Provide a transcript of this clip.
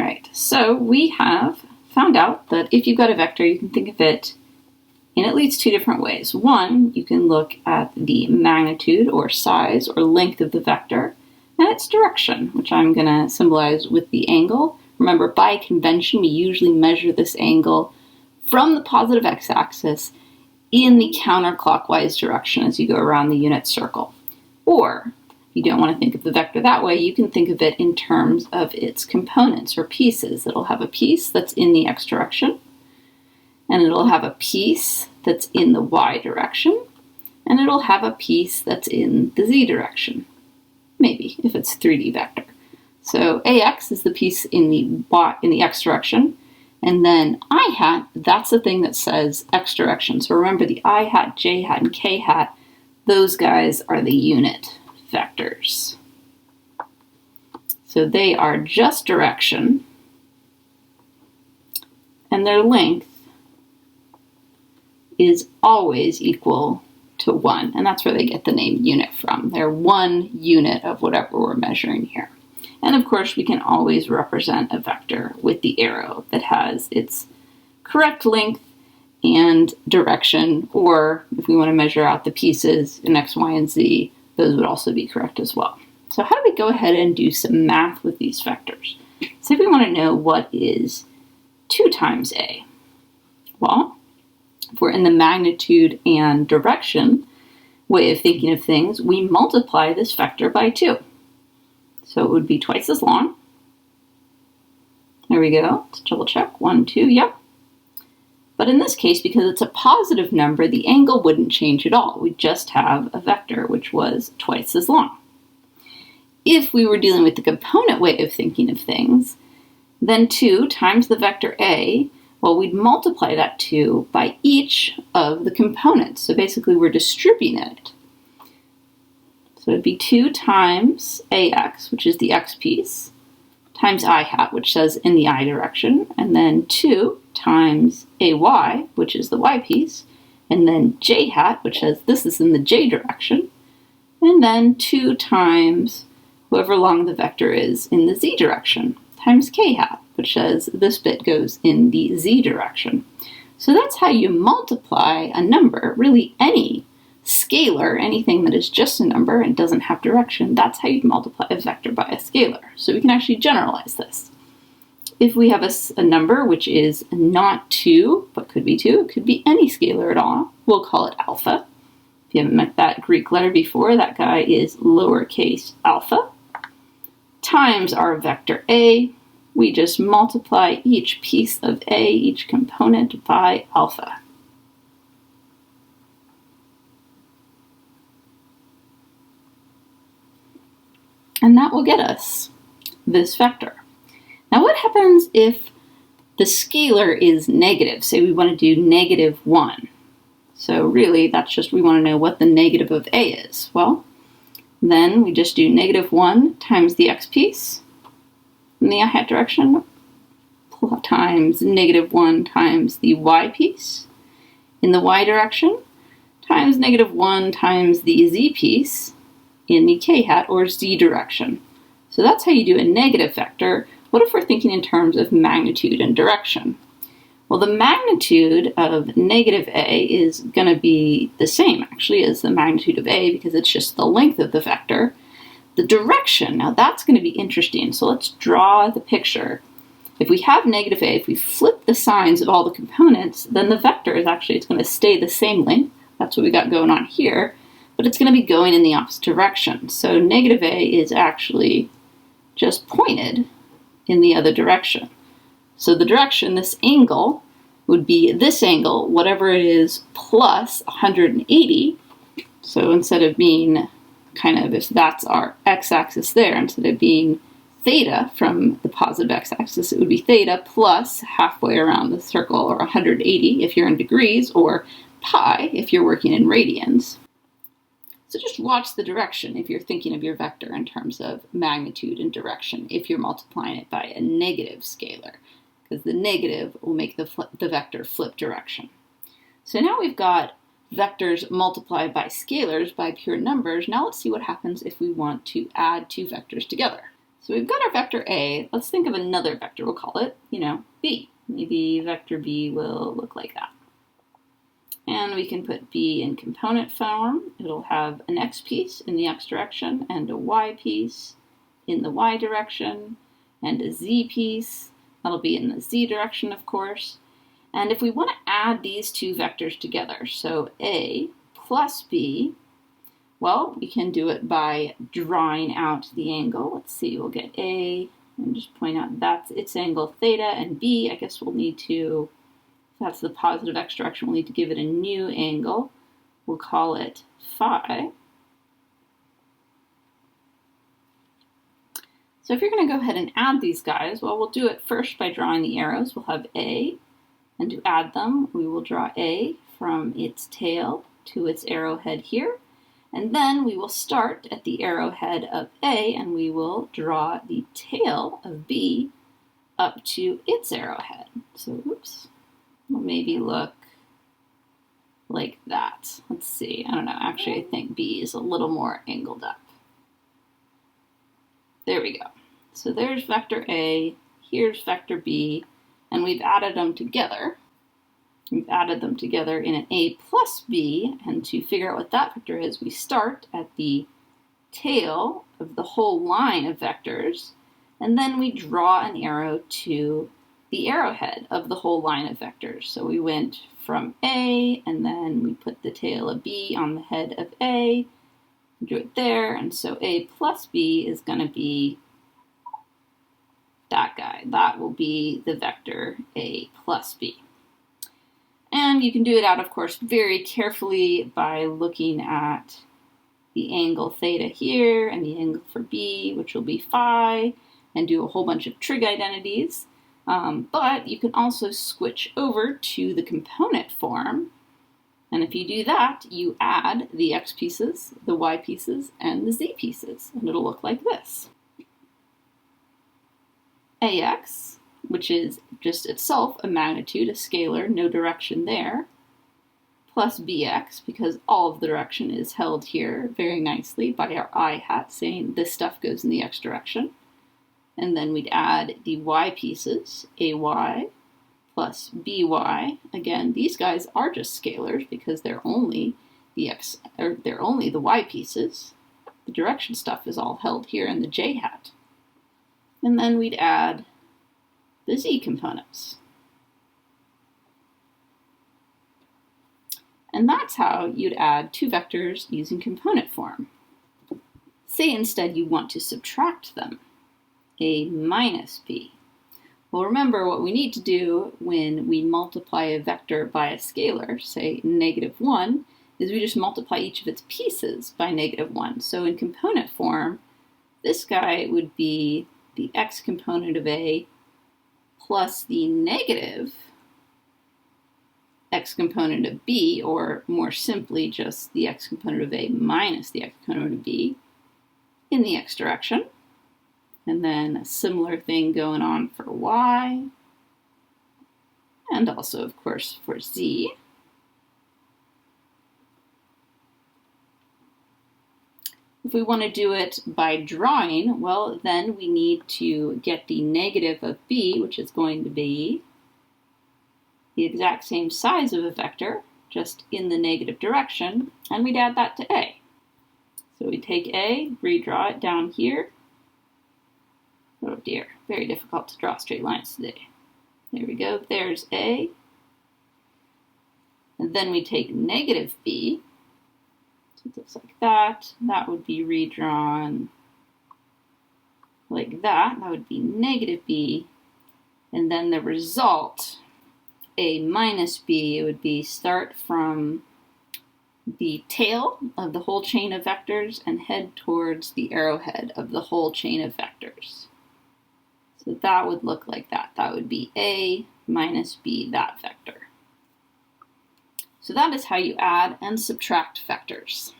right, so we have found out that if you've got a vector, you can think of it in at least two different ways. One, you can look at the magnitude or size or length of the vector and its direction, which I'm going to symbolize with the angle. Remember, by convention, we usually measure this angle from the positive x-axis in the counterclockwise direction as you go around the unit circle. Or, if you don't want to think of the vector that way, you can think of it in terms of its components or pieces. It'll have a piece that's in the x direction, and it'll have a piece that's in the y direction, and it'll have a piece that's in the z direction. Maybe, if it's a 3D vector. So ax is the piece in the x direction, and then I hat, that's the thing that says x direction. So remember the I hat, j hat, and k hat, those guys are the unit vectors. So they are just direction, and their length is always equal to 1, and that's where they get the name unit from. They're one unit of whatever we're measuring here. And of course, we can always represent a vector with the arrow that has its correct length and direction, or if we want to measure out the pieces in x, y, and z, those would also be correct as well. So how do we go ahead and do some math with these vectors? So if we want to know what is 2 times a, well, if we're in the magnitude and direction way of thinking of things, we multiply this vector by 2. So it would be twice as long. There we go. Let's double check. 1, 2, yep. But in this case, because it's a positive number, the angle wouldn't change at all. We'd just have a vector which was twice as long. If we were dealing with the component way of thinking of things, then 2 times the vector a, well, we'd multiply that 2 by each of the components. So basically, we're distributing it. So it'd be 2 times ax, which is the x piece, times I hat, which says in the I direction, and then 2 times ay, which is the y piece, and then j hat, which says this is in the j direction, and then 2 times however long the vector is in the z direction, times k hat, which says this bit goes in the z direction. So that's how you multiply a number, really any scalar, anything that is just a number and doesn't have direction, that's how you multiply a vector by a scalar. So we can actually generalize this. If we have a number which is not 2, but could be 2, it could be any scalar at all, we'll call it alpha. If you haven't met that Greek letter before, that guy is lowercase alpha, times our vector a. We just multiply each piece of a, each component, by alpha. And that will get us this vector. Now what happens if the scalar is negative? Say we want to do -1. So really that's just we want to know what the negative of a is. Well, then we just do -1 times the x piece in the I hat direction times -1 times the y piece in the y direction times -1 times the z piece in the k hat or z direction. So that's how you do a negative vector. What if we're thinking in terms of magnitude and direction? Well, the magnitude of -a is going to be the same actually as the magnitude of a because it's just the length of the vector. The direction, now that's going to be interesting. So let's draw the picture. If we have -a, if we flip the signs of all the components, then the vector is actually, it's going to stay the same length. That's what we got going on here. But it's going to be going in the opposite direction. So -a is actually just pointed in the other direction. So the direction, this angle, would be this angle, whatever it is, plus 180. So instead of being kind of, if that's our x-axis there, instead of being theta from the positive x-axis, it would be theta plus halfway around the circle, or 180 if you're in degrees, or pi if you're working in radians. So just watch the direction if you're thinking of your vector in terms of magnitude and direction if you're multiplying it by a negative scalar, because the negative will make the vector flip direction. So now we've got vectors multiplied by scalars, by pure numbers. Now let's see what happens if we want to add two vectors together. So we've got our vector A. Let's think of another vector. We'll call it, B. Maybe vector B will look like that. And we can put B in component form. It'll have an X piece in the X direction and a Y piece in the Y direction and a Z piece. That'll be in the Z direction, of course. And if we want to add these two vectors together, so A plus B, well, we can do it by drawing out the angle. Let's see, we'll get A and just point out that's its angle theta, and B, I guess we'll need to, if that's the positive X direction, we'll need to give it a new angle. We'll call it phi. So if you're going to go ahead and add these guys, well, we'll do it first by drawing the arrows. We'll have A, and to add them, we will draw A from its tail to its arrowhead here. And then we will start at the arrowhead of A, and we will draw the tail of B up to its arrowhead. So, oops, we'll maybe look like that. Let's see, I don't know, actually I think B is a little more angled up. There we go. So there's vector A, here's vector B, and we've added them together. We've added them together in an A plus B, and to figure out what that vector is, we start at the tail of the whole line of vectors, and then we draw an arrow to the arrowhead of the whole line of vectors. So we went from A, and then we put the tail of B on the head of A, drew it there, and so A plus B is going to be that guy. That will be the vector A plus B. And you can do it out, of course, very carefully by looking at the angle theta here and the angle for B, which will be phi, and do a whole bunch of trig identities. But you can also switch over to the component form. And if you do that, you add the X pieces, the Y pieces, and the Z pieces, and it'll look like this. AX, which is just itself a magnitude, a scalar, no direction there, plus BX, because all of the direction is held here very nicely by our I hat, saying this stuff goes in the X direction. And then we'd add the Y pieces, AY, plus BY. Again, these guys are just scalars because they're only the X, or they're only the Y pieces. The direction stuff is all held here in the J hat. And then we'd add the Z components. And that's how you'd add two vectors using component form. Say instead you want to subtract them, A minus B. Well, remember what we need to do when we multiply a vector by a scalar, say -1, is we just multiply each of its pieces by -1. So in component form, this guy would be the X component of A plus the negative X component of B, or more simply just the X component of A minus the X component of B in the X direction. And then a similar thing going on for Y, and also, of course, for Z. If we want to do it by drawing, well, then we need to get the negative of B, which is going to be the exact same size of a vector, just in the negative direction, and we'd add that to A. So we take A, redraw it down here. Oh dear, very difficult to draw straight lines today. There we go, there's A. And then we take negative B. So it looks like that. That would be redrawn like that. That would be negative B. And then the result, A minus B, it would be start from the tail of the whole chain of vectors and head towards the arrowhead of the whole chain of vectors. So that would look like that. That would be A minus B, that vector. So that is how you add and subtract vectors.